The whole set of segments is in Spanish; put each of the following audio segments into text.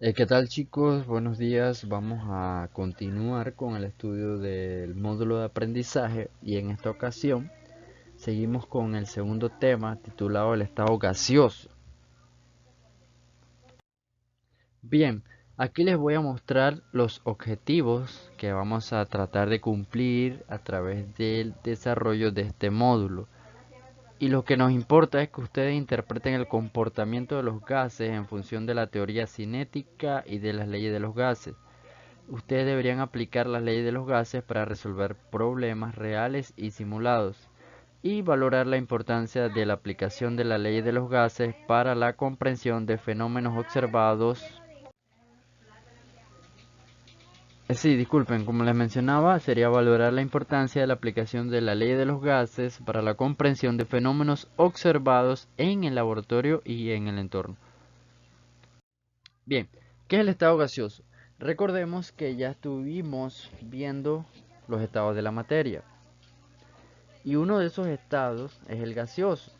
¿Qué tal chicos? Buenos días. Vamos a continuar con el estudio del módulo de aprendizaje y en esta ocasión seguimos con el segundo tema titulado el estado gaseoso. Bien, aquí les voy a mostrar los objetivos que vamos a tratar de cumplir a través del desarrollo de este módulo. Y lo que nos importa es que ustedes interpreten el comportamiento de los gases en función de la teoría cinética y de las leyes de los gases. Ustedes deberían aplicar las leyes de los gases para resolver problemas reales y simulados y valorar la importancia de la aplicación de la ley de los gases para la comprensión de fenómenos observados. Sí, disculpen, como les mencionaba, sería valorar la importancia de la aplicación de la ley de los gases para la comprensión de fenómenos observados en el laboratorio y en el entorno. Bien, ¿qué es el estado gaseoso? Recordemos que ya estuvimos viendo los estados de la materia. Y uno de esos estados es el gaseoso.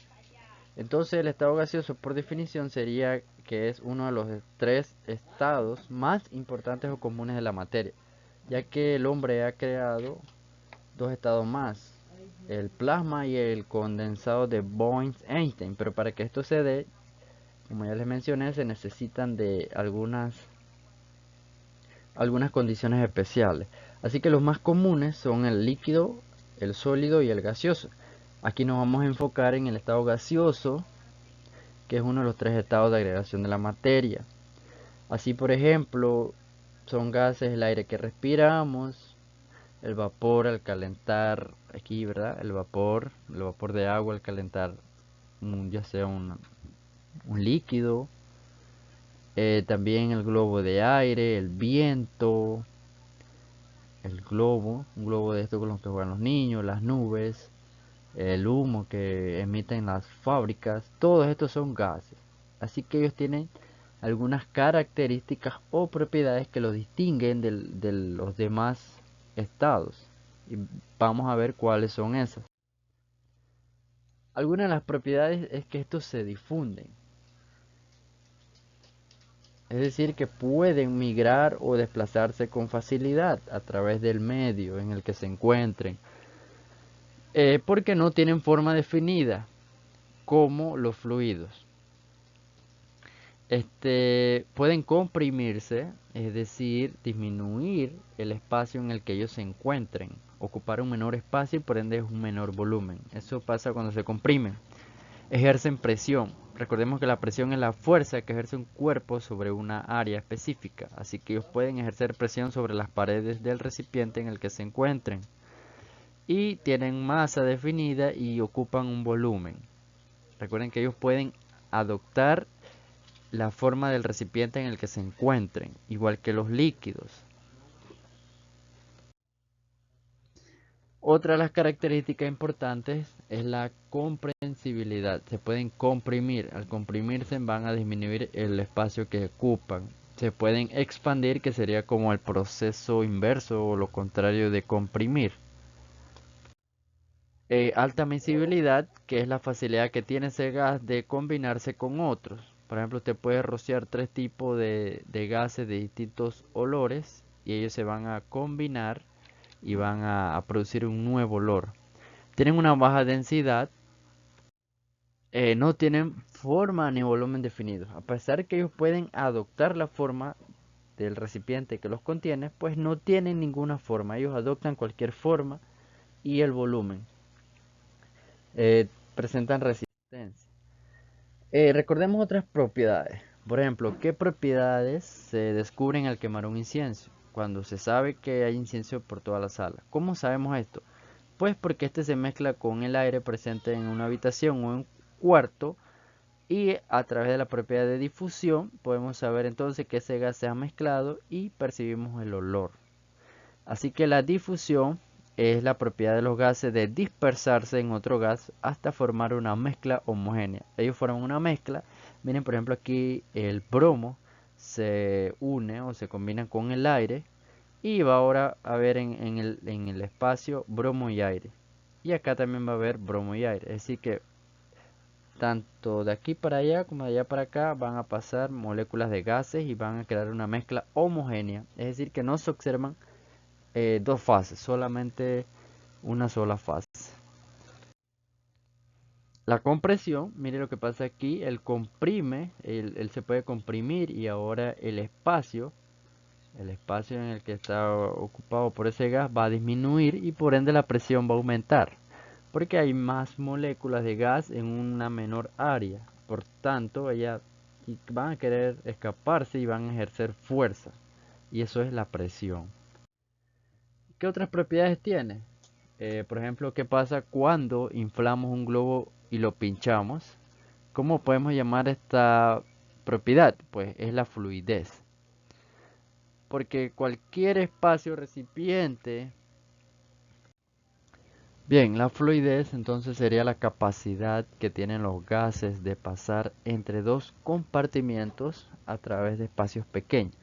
Entonces el estado gaseoso por definición sería que es uno de los tres estados más importantes o comunes de la materia, ya que el hombre ha creado dos estados más, el plasma y el condensado de Bose-Einstein, pero para que esto se dé, como ya les mencioné, se necesitan de algunas condiciones especiales. Así que los más comunes son el líquido, el sólido y el gaseoso. Aquí nos vamos a enfocar en el estado gaseoso, que es uno de los tres estados de agregación de la materia. Así, por ejemplo, son gases el aire que respiramos, el vapor al calentar, aquí, ¿verdad? El vapor de agua al calentar ya sea un líquido, también el globo de aire, el viento, un globo de estos con los que juegan los niños, las nubes, el humo que emiten las fábricas, todos estos son gases. Así que ellos tienen algunas características o propiedades que los distinguen de los demás estados. Y vamos a ver cuáles son esas. Algunas de las propiedades es que estos se difunden. Es decir, que pueden migrar o desplazarse con facilidad a través del medio en el que se encuentren. Porque no tienen forma definida como los fluidos. Pueden comprimirse, es decir, disminuir el espacio en el que ellos se encuentren, ocupar un menor espacio y por ende un menor volumen. Eso pasa cuando se comprimen. Ejercen presión. Recordemos que la presión es la fuerza que ejerce un cuerpo sobre una área específica, así que ellos pueden ejercer presión sobre las paredes del recipiente en el que se encuentren. Y tienen masa definida y ocupan un volumen. Recuerden que ellos pueden adoptar la forma del recipiente en el que se encuentren, igual que los líquidos. Otra de las características importantes es la comprensibilidad. Se pueden comprimir. Al comprimirse van a disminuir el espacio que ocupan. Se pueden expandir, que sería como el proceso inverso o lo contrario de comprimir. Alta miscibilidad, que es la facilidad que tiene ese gas de combinarse con otros. Por ejemplo, usted puede rociar tres tipos de gases de distintos olores y ellos se van a combinar y van a producir un nuevo olor. Tienen una baja densidad, no tienen forma ni volumen definidos. A pesar que ellos pueden adoptar la forma del recipiente que los contiene, pues no tienen ninguna forma. Ellos adoptan cualquier forma y el volumen. Presentan resistencia. Recordemos otras propiedades. Por ejemplo, ¿qué propiedades se descubren al quemar un incienso? Cuando se sabe que hay incienso por toda la sala. ¿Cómo sabemos esto? Pues porque este se mezcla con el aire presente en una habitación o en un cuarto y a través de la propiedad de difusión podemos saber entonces que ese gas se ha mezclado y percibimos el olor. Así que la difusión es la propiedad de los gases de dispersarse en otro gas hasta formar una mezcla homogénea. Ellos forman una mezcla. Miren, por ejemplo, aquí el bromo se une o se combina con el aire y va ahora a haber en el espacio bromo y aire. Y acá también va a haber bromo y aire. Es decir que tanto de aquí para allá como de allá para acá van a pasar moléculas de gases y van a crear una mezcla homogénea. Es decir, que no se observan dos fases, solamente una sola fase. La compresión, mire lo que pasa aquí, él se puede comprimir y ahora el espacio en el que está ocupado por ese gas va a disminuir y por ende la presión va a aumentar, porque hay más moléculas de gas en una menor área. Por tanto, ellas van a querer escaparse y van a ejercer fuerza, y eso es la presión. ¿Qué otras propiedades tiene? Por ejemplo, ¿qué pasa cuando inflamos un globo y lo pinchamos? ¿Cómo podemos llamar esta propiedad? Pues es la fluidez. Porque cualquier espacio recipiente. Bien, la fluidez entonces sería la capacidad que tienen los gases de pasar entre dos compartimientos a través de espacios pequeños.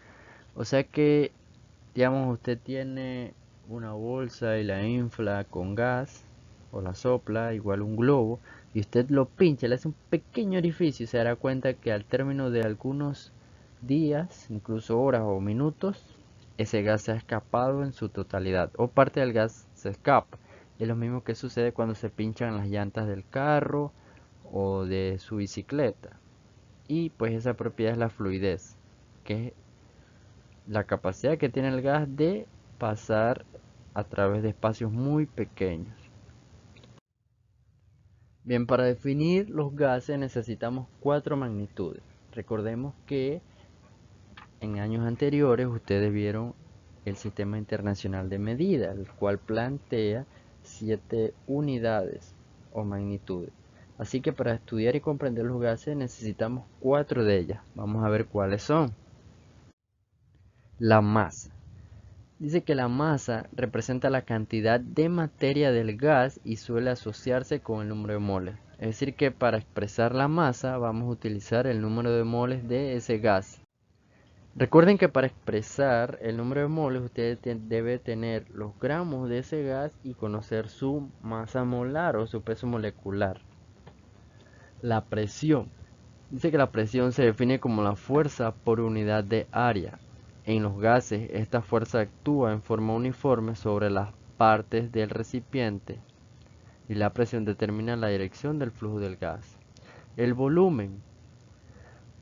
O sea que, digamos, usted tiene una bolsa y la infla con gas o la sopla, igual un globo, y usted lo pincha, le hace un pequeño orificio y se dará cuenta que al término de algunos días, incluso horas o minutos, ese gas se ha escapado en su totalidad o parte del gas se escapa. Es lo mismo que sucede cuando se pinchan las llantas del carro o de su bicicleta. Y pues esa propiedad es la fluidez, que es la capacidad que tiene el gas de pasar a través de espacios muy pequeños. Bien, para definir los gases necesitamos cuatro magnitudes. Recordemos que en años anteriores ustedes vieron el Sistema Internacional de Medida, el cual plantea 7 unidades o magnitudes. Así que para estudiar y comprender los gases necesitamos cuatro de ellas. Vamos a ver cuáles son. La masa. Dice que la masa representa la cantidad de materia del gas y suele asociarse con el número de moles. Es decir que para expresar la masa vamos a utilizar el número de moles de ese gas. Recuerden que para expresar el número de moles usted debe tener los gramos de ese gas y conocer su masa molar o su peso molecular. La presión. Dice que la presión se define como la fuerza por unidad de área. En los gases, esta fuerza actúa en forma uniforme sobre las partes del recipiente y la presión determina la dirección del flujo del gas. El volumen.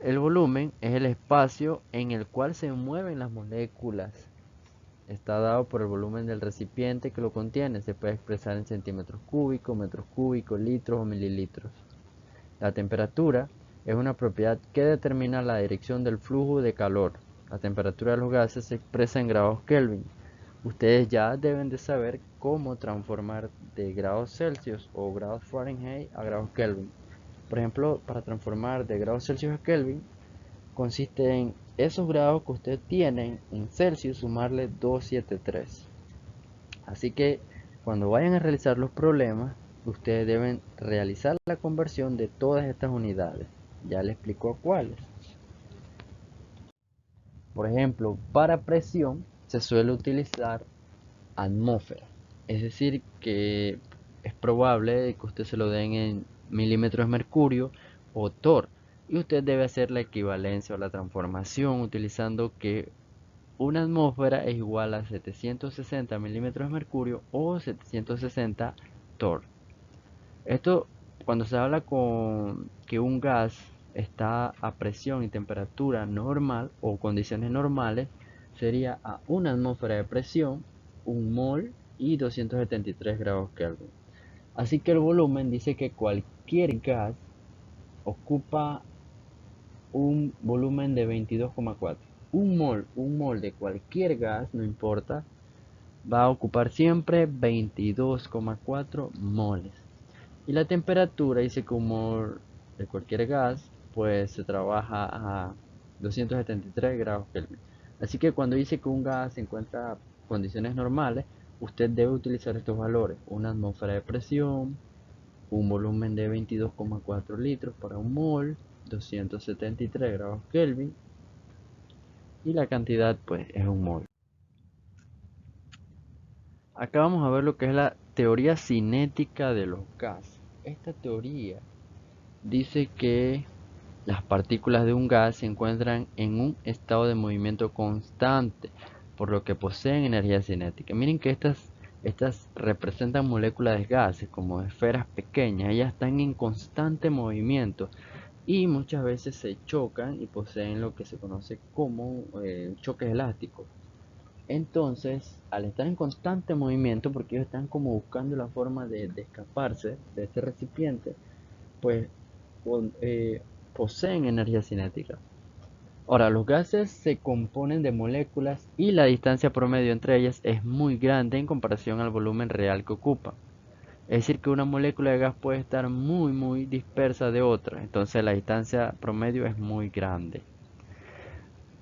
El volumen es el espacio en el cual se mueven las moléculas. Está dado por el volumen del recipiente que lo contiene. Se puede expresar en centímetros cúbicos, metros cúbicos, litros o mililitros. La temperatura es una propiedad que determina la dirección del flujo de calor. La temperatura de los gases se expresa en grados Kelvin. Ustedes ya deben de saber cómo transformar de grados Celsius o grados Fahrenheit a grados Kelvin. Por ejemplo, para transformar de grados Celsius a Kelvin, consiste en esos grados que usted tiene en Celsius sumarle 273. Así que cuando vayan a realizar los problemas, ustedes deben realizar la conversión de todas estas unidades. Ya les explico cuáles. Por ejemplo, para presión se suele utilizar atmósfera. Es decir, que es probable que usted se lo den en milímetros de mercurio o torr. Y usted debe hacer la equivalencia o la transformación utilizando que una atmósfera es igual a 760 milímetros de mercurio o 760 torr. Esto cuando se habla con que un gas está a presión y temperatura normal o condiciones normales, sería a una atmósfera de presión, un mol y 273 grados Kelvin. Así que el volumen dice que cualquier gas ocupa un volumen de 22,4. Un mol de cualquier gas, no importa, va a ocupar siempre 22,4 moles. Y la temperatura dice que un mol de cualquier gas, pues se trabaja a 273 grados Kelvin. Así que cuando dice que un gas se encuentra a condiciones normales, usted debe utilizar estos valores: una atmósfera de presión, un volumen de 22,4 litros para un mol, 273 grados Kelvin, y la cantidad pues es un mol. Acá vamos a ver lo que es la teoría cinética de los gases. Esta teoría dice que las partículas de un gas se encuentran en un estado de movimiento constante, por lo que poseen energía cinética. Miren que estas representan moléculas de gases como esferas pequeñas. Ellas están en constante movimiento y muchas veces se chocan y poseen lo que se conoce como choques elásticos. Entonces, al estar en constante movimiento, porque ellos están como buscando la forma de escaparse de este recipiente, pues eh, poseen energía cinética. Ahora, los gases se componen de moléculas y la distancia promedio entre ellas es muy grande en comparación al volumen real que ocupan. Es decir, que una molécula de gas puede estar muy dispersa de otra, entonces la distancia promedio es muy grande.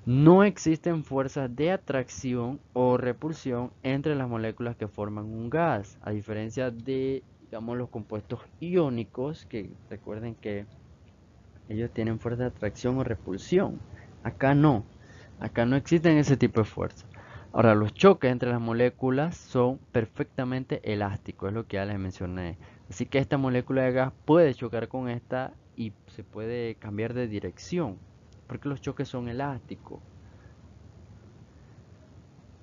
No existen fuerzas de atracción o repulsión entre las moléculas que forman un gas, a diferencia de, digamos, los compuestos iónicos, que recuerden que ellos tienen fuerza de atracción o repulsión. Acá no existen ese tipo de fuerza. Ahora, los choques entre las moléculas son perfectamente elásticos, es lo que ya les mencioné. Así que esta molécula de gas puede chocar con esta y se puede cambiar de dirección, porque los choques son elásticos.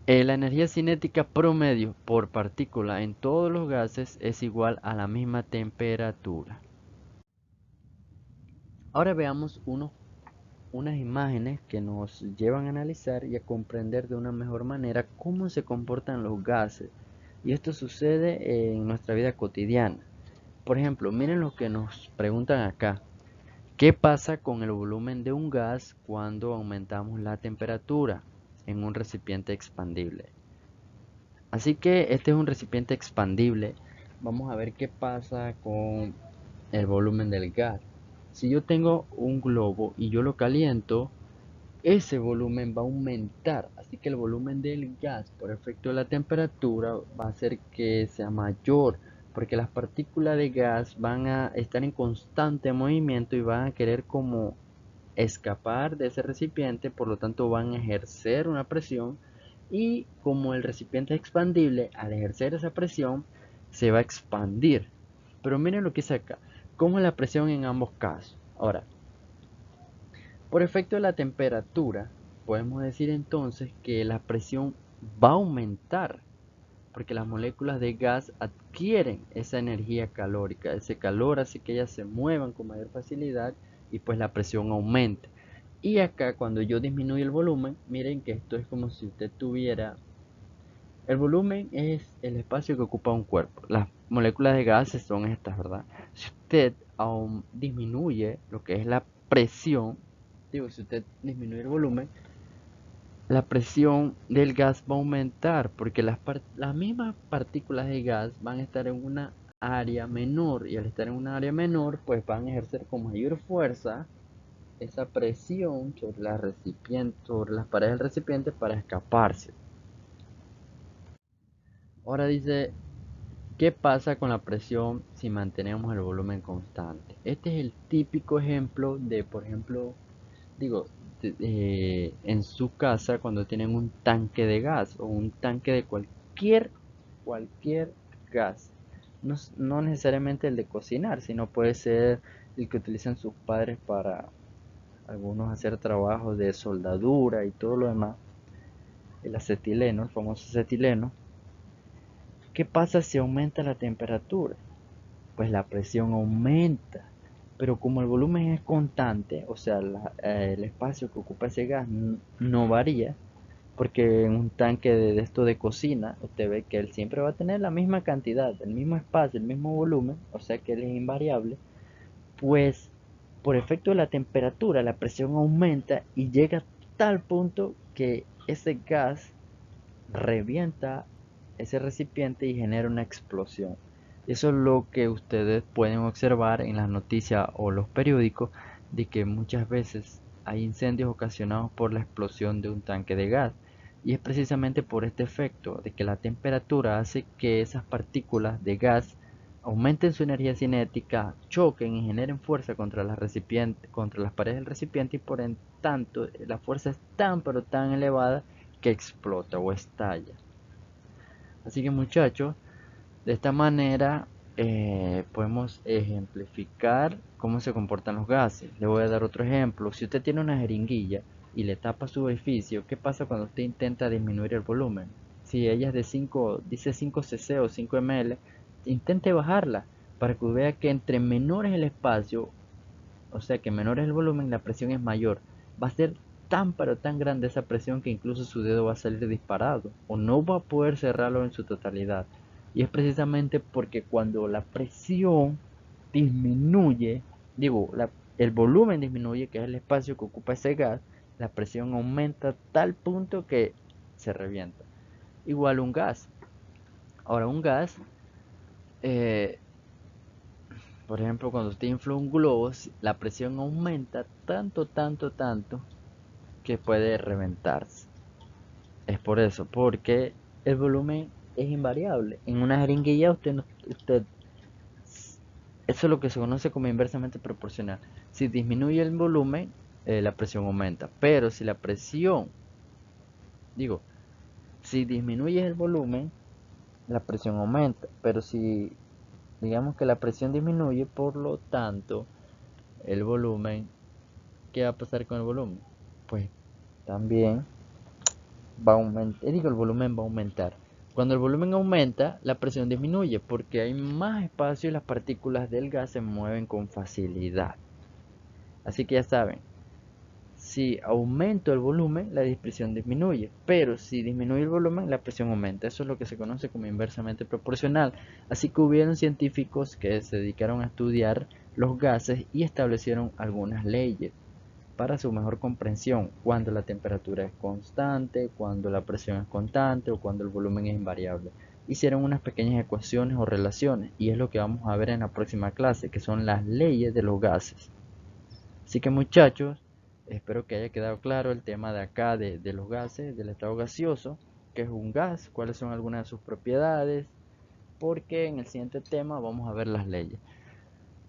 La energía cinética promedio por partícula en todos los gases es igual a la misma temperatura. Ahora veamos unas imágenes que nos llevan a analizar y a comprender de una mejor manera cómo se comportan los gases. Y esto sucede en nuestra vida cotidiana. Por ejemplo, miren lo que nos preguntan acá. ¿Qué pasa con el volumen de un gas cuando aumentamos la temperatura en un recipiente expandible? Así que este es un recipiente expandible. Vamos a ver qué pasa con el volumen del gas. Si yo tengo un globo y yo lo caliento, ese volumen va a aumentar. Así que el volumen del gas por efecto de la temperatura va a hacer que sea mayor. Porque las partículas de gas van a estar en constante movimiento y van a querer como escapar de ese recipiente, por lo tanto van a ejercer una presión y como el recipiente es expandible, al ejercer esa presión se va a expandir. Pero miren lo que hice acá, cómo es la presión en ambos casos. Ahora, por efecto de la temperatura, podemos decir entonces que la presión va a aumentar porque las moléculas de gas adquieren esa energía calórica. Ese calor hace que ellas se muevan con mayor facilidad y pues la presión aumente. Y acá cuando yo disminuyo el volumen, miren que esto es como si usted tuviera... El volumen es el espacio que ocupa un cuerpo. Las moléculas de gases son estas, ¿verdad? Si usted aún disminuye lo que es la presión, digo, si usted disminuye el volumen, la presión del gas va a aumentar porque las mismas partículas de gas van a estar en una área menor y al estar en una área menor pues van a ejercer con mayor fuerza esa presión sobre las paredes del recipiente para escaparse. Ahora dice, ¿qué pasa con la presión si mantenemos el volumen constante? Este es el típico ejemplo de, por ejemplo, digo, en su casa cuando tienen un tanque de gas o un tanque de cualquier gas. No, no necesariamente el de cocinar, sino puede ser el que utilizan sus padres para algunos hacer trabajos de soldadura y todo lo demás. El acetileno, el famoso acetileno. ¿Qué pasa si aumenta la temperatura? Pues la presión aumenta. Pero como el volumen es constante, o sea, el espacio que ocupa ese gas no varía, porque en un tanque de esto de cocina, usted ve que él siempre va a tener la misma cantidad, el mismo espacio, el mismo volumen, o sea que él es invariable, pues por efecto de la temperatura la presión aumenta y llega a tal punto que ese gas revienta ese recipiente y genera una explosión. Eso es lo que ustedes pueden observar en las noticias o los periódicos de que muchas veces hay incendios ocasionados por la explosión de un tanque de gas. Y es precisamente por este efecto de que la temperatura hace que esas partículas de gas aumenten su energía cinética, choquen y generen fuerza contra contra las paredes del recipiente y por en tanto la fuerza es tan pero tan elevada que explota o estalla. Así que muchachos, de esta manera podemos ejemplificar cómo se comportan los gases. Le voy a dar otro ejemplo. Si usted tiene una jeringuilla y le tapa su orificio, ¿qué pasa cuando usted intenta disminuir el volumen? Si ella es de 5, dice 5 cc o 5 ml, intente bajarla para que vea que entre menor es el espacio, o sea que menor es el volumen, la presión es mayor. Va a ser tan pero tan grande esa presión que incluso su dedo va a salir disparado o no va a poder cerrarlo en su totalidad. Y es precisamente porque cuando la presión disminuye, el volumen disminuye, que es el espacio que ocupa ese gas, la presión aumenta a tal punto que se revienta. Igual un gas. Ahora un gas, eh, por ejemplo, cuando usted infla un globo, la presión aumenta tanto, tanto, tanto que puede reventarse. Es por eso, porque el volumen es invariable. En una jeringuilla eso es lo que se conoce como inversamente proporcional. Si disminuye el volumen, la presión aumenta. Pero si la presión, digo, si disminuye el volumen, la presión aumenta. Pero si digamos que la presión disminuye, por lo tanto, el volumen, ¿qué va a pasar con el volumen? Pues también va a aumentar, el volumen va a aumentar. Cuando el volumen aumenta, la presión disminuye porque hay más espacio y las partículas del gas se mueven con facilidad. Así que ya saben, si aumento el volumen, la presión disminuye, pero si disminuye el volumen, la presión aumenta. Eso es lo que se conoce como inversamente proporcional. Así que hubieron científicos que se dedicaron a estudiar los gases y establecieron algunas leyes para su mejor comprensión, cuando la temperatura es constante, cuando la presión es constante o cuando el volumen es invariable. Hicieron unas pequeñas ecuaciones o relaciones y es lo que vamos a ver en la próxima clase, que son las leyes de los gases. Así que muchachos, espero que haya quedado claro el tema de acá de los gases, del estado gaseoso, qué es un gas, cuáles son algunas de sus propiedades, porque en el siguiente tema vamos a ver las leyes.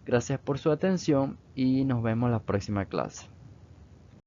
Gracias por su atención y nos vemos la próxima clase.